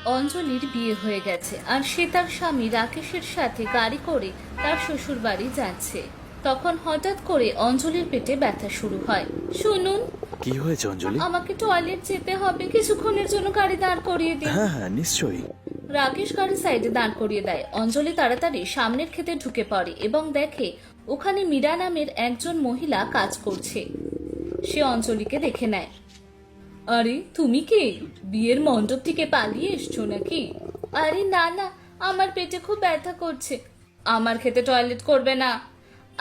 অঞ্জলির বিয়ে হয়ে গেছে আর সে তার স্বামী রাকেশের সাথে গাড়ি করে তার শ্বশুর বাড়ি যাচ্ছে। তখন হঠাৎ করে অঞ্জলির পেটে ব্যথা শুরু হয়। শুনুন, কি হয়েছে অঞ্জলি? আমাকে টয়লেট যেতে হবে, কিছুক্ষণের জন্য গাড়ি দাঁড় করিয়ে দিন। হ্যাঁ হ্যাঁ নিশ্চয়ই। রাকেশ গাড়ি সাইডে দাঁড় করিয়ে দেয়। অঞ্জলি তাড়াতাড়ি সামনের ক্ষেতে ঢুকে পড়ে এবং দেখে ওখানে মীরা নামের একজন মহিলা কাজ করছে। সে অঞ্জলিকে দেখে নেয়। আরে তুমি কে? বিয়ের মণ্ডপ থেকে পালিয়ে এসছো নাকি? আরে না না, আমার পেটে খুব ব্যথা করছে। আমার খেতে টয়লেট করবে না।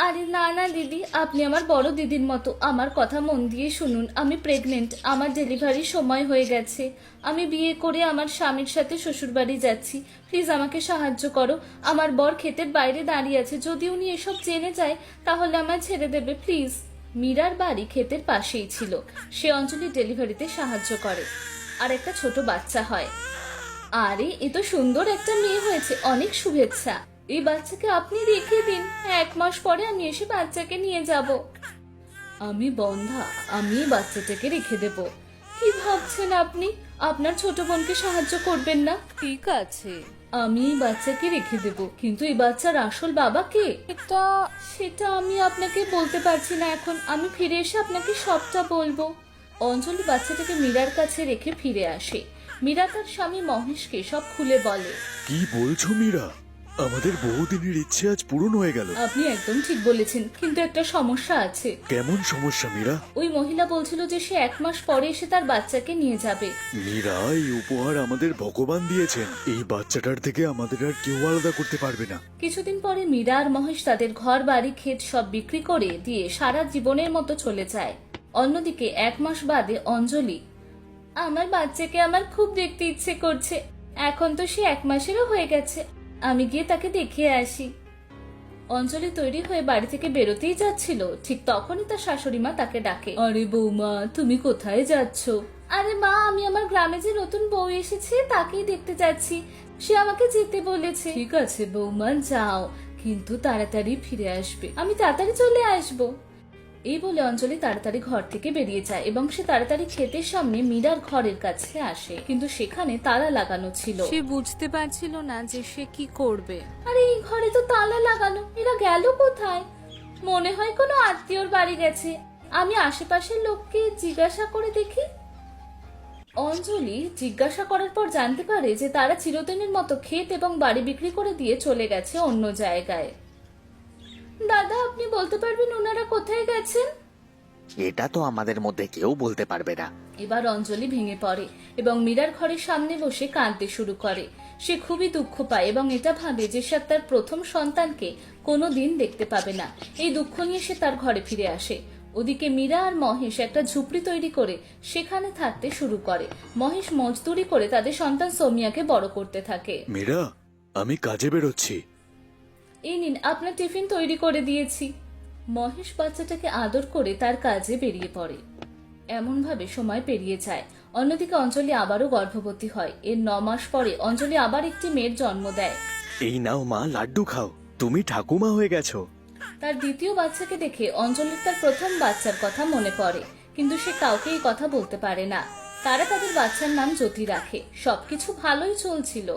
আরে না না দিদি, আপনি আমার বড় দিদির মতো, আমার কথা মন দিয়ে শুনুন। আমি প্রেগনেন্ট, আমার ডেলিভারির সময় হয়ে গেছে। আমি বিয়ে করে আমার স্বামীর সাথে শ্বশুরবাড়ি যাচ্ছি। প্লিজ আমাকে সাহায্য করো। আমার বর ক্ষেতের বাইরে দাঁড়িয়ে আছে, যদি উনি এসব জেনে যায় তাহলে আমায় ছেড়ে দেবে, প্লিজ। মীরার বাড়ি ক্ষেতের পাশেই ছিল। সে অঞ্জলির ডেলিভারিতে সাহায্য করে আর একটা ছোট বাচ্চা হয়। আরে এ তো সুন্দর একটা মেয়ে হয়েছে, অনেক শুভেচ্ছা। এই বাচ্চাকে আপনি রেখে দিন, 1 মাস পরে আমি এসে বাচ্চাকে নিয়ে যাব। আমি বন্ধা, আমি এই বাচ্চাটাকে রেখে দেব। কি ভাবছেন আপনি? আপনার ছোট বোনকে সাহায্য করবেন না? ঠিক আছে, আমি এই বাচ্চাকে রেখে দেব, কিন্তু এই বাচ্চার আসল বাবা কে সেটা আমি আপনাকে বলতে পারছি না এখন। আমি ফিরে এসে আপনাকে সবটা বলবো। অঞ্জলি বাচ্চাটাকে মীরার কাছে রেখে ফিরে আসে। মীরা তার স্বামী মহেশকে সব খুলে বলে। কি বলছো মীরা? আমাদের বহুদিনের ইচ্ছে আজ পূরণ হয়ে গেল। আপনি একদম ঠিক বলেছেন, কিন্তু একটা সমস্যা আছে। কেমন সমস্যা মীরা? ওই মহিলা বলছিল যে সে 1 মাস পরে এসে তার বাচ্চাকে নিয়ে যাবে। মীরা, এই উপহার আমাদের ভগবান দিয়েছেন। এই বাচ্চাটার থেকে আমাদের আর কেউ আলাদা করতে পারবে না। কিছুদিন পরে মীরা আর মহেশ তাদের ঘর বাড়ি ক্ষেত সব বিক্রি করে দিয়ে সারা জীবনের মতো চলে যায়। অন্যদিকে 1 মাস বাদে অঞ্জলি, আমার বাচ্চাকে আমার খুব দেখতে ইচ্ছে করছে। এখন তো সে 1 মাসেরও হয়ে গেছে, আমি গিয়ে তাকে দেখিয়ে আসি। অঞ্জলি তৈরি হয়ে বাড়ি থেকে বেরোতেই যাচ্ছিল, ঠিক তখনই তার শাশুড়ি মা তাকে ডাকে। আরে বৌমা, তুমি কোথায় যাচ্ছ? আরে মা, আমি আমার গ্রামে যে নতুন বউ এসেছে তাকেই দেখতে যাচ্ছি, সে আমাকে যেতে বলেছে। ঠিক আছে বৌমা, যাও, কিন্তু তাড়াতাড়ি ফিরে আসবে। আমি তাড়াতাড়ি চলে আসবো। এই বলে অঞ্জলি তাড়াতাড়ি ঘর থেকে বেরিয়ে যায় এবং সে তাড়াতাড়ি ক্ষেতের সামনে মীরার ঘরের কাছে আসে, কিন্তু সেখানে তালা লাগানো ছিল। সে বুঝতে পারছিল না যে সে কি করবে। আরে এই ঘরে তো তালা লাগানো, এরা গেল কোথায়? মনে হয় কোনো আত্মীয়র বাড়ি গেছে। আমি আশেপাশের লোককে জিজ্ঞাসা করে দেখি। অঞ্জলি জিজ্ঞাসা করার পর জানতে পারে যে তারা চিরদিনের মতো ক্ষেত এবং বাড়ি বিক্রি করে দিয়ে চলে গেছে অন্য জায়গায়। দাদা, আপনি বলতে পারবেন ওনারা কোথায় গেছেন? এটা তো আমাদের মধ্যে কেউ বলতে পারবে না। এবার অঞ্জলি ভেঙে পড়ে এবং মীরার ঘরের সামনে বসে কাঁদতে শুরু করে। সে খুবই দুঃখ পায় এবং এটা ভাবে যে সে তার প্রথম সন্তানকে কোনোদিন দেখতে পাবে না। এই দুঃখ নিয়ে সে তার ঘরে ফিরে আসে। ওদিকে মীরা আর মহেশ একটা ঝুপড়ি তৈরি করে সেখানে থাকতে শুরু করে। মহেশ মজদুরি করে তাদের সন্তান সোমিয়াকে বড় করতে থাকে। মীরা, আমি কাজে বেরোচ্ছি। এই নিন, আপনার টিফিন তৈরি করে দিয়েছি। মহেশ বাচ্চাটাকে আদর করে তার কাজে বেরিয়ে পড়ে। এমন ভাবে সময় পেরিয়ে যায়। অন্যদিকে অঞ্জলি আবারও গর্ভবতী হয়। এর 9 মাস পরে অঞ্জলি আবার একটি মেয়ের জন্ম দেয়। এই নাও মা, লাড্ডু খাও, তুমি ঠাকুমা হয়ে গেছো। তার দ্বিতীয় বাচ্চাকে দেখে অঞ্জলির তার প্রথম বাচ্চার কথা মনে পড়ে, কিন্তু সে কাউকে এই কথা বলতে পারে না। তারা তাদের বাচ্চার নাম জ্যোতি রাখে। সবকিছু ভালোই চলছিল।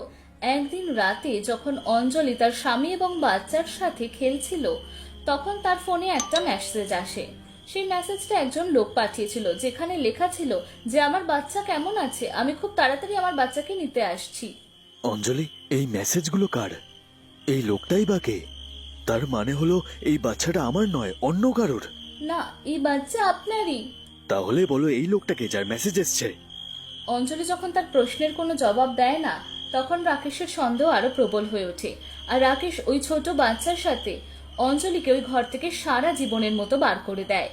একদিন রাতে যখন অঞ্জলি তার স্বামী এবং বাচ্চার সাথে খেলছিল, তখন তার ফোনে একটা মেসেজ আসে। সেই মেসেজটা একজন লোক পাঠিয়েছিল, যেখানে লেখা ছিল যে আমার বাচ্চা কেমন আছে, আমি খুব তাড়াতাড়ি আমার বাচ্চাকে নিতে আসছি। অঞ্জলি, এই মেসেজগুলো কার? এই লোকটাই বা কে? তার মানে হলো এই বাচ্চাটা আমার নয়, অন্য কারোর। না, এই বাচ্চা আপনারই। তাহলে বলো এই লোকটাকে যার মেসেজ এসছে। অঞ্জলি যখন তার প্রশ্নের কোনো জবাব দেয় না, তখন রাকেশের সন্দেহ আরো প্রবল হয়ে ওঠে। আর রাকেশ ওই ছোট বাচ্চার সাথে অঞ্জলিকে ওই ঘর থেকে সারা জীবনের মতো বার করে দেয়।